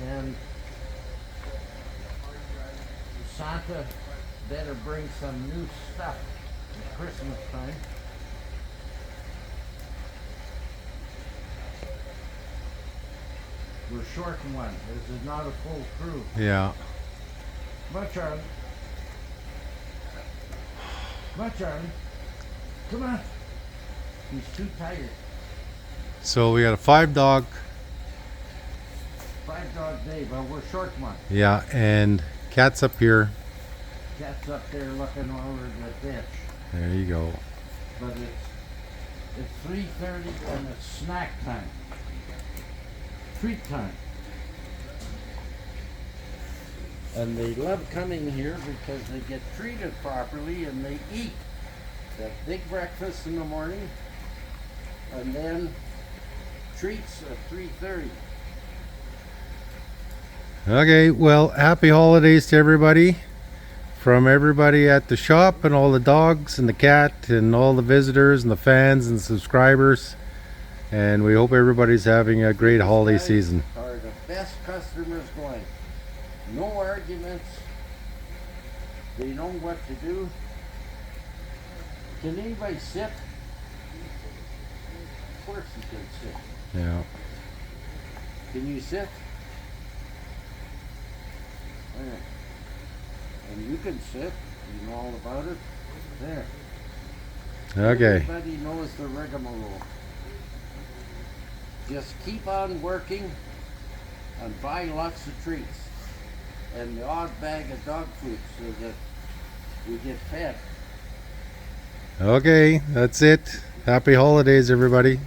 And Santa better bring some new stuff at Christmas time. We're short one. This is not a full crew. Yeah. Come on, Charlie. Come on, Charlie. Come on. He's too tired. So we got a 5-dog. 5-dog day, but we're short one. Yeah, and Cat's up here. Cat's up there looking over the ditch. There you go. But it's 3:30 and it's snack time. Treat time. And they love coming here because they get treated properly and they eat. That big breakfast in the morning and then treats at 3:30. Okay, well, happy holidays to everybody. From everybody at the shop and all the dogs and the cat and all the visitors and the fans and subscribers. And we hope everybody's having a great holiday season. Are the best customers going. No arguments. They know what to do. Can anybody sit? Of course you can sit. Yeah. Can you sit? There. And you can sit. You know all about it. There. Okay. Everybody knows the rigmarole. Just keep on working and buy lots of treats and the odd bag of dog food so that we get fed. Okay, that's it. Happy holidays, everybody.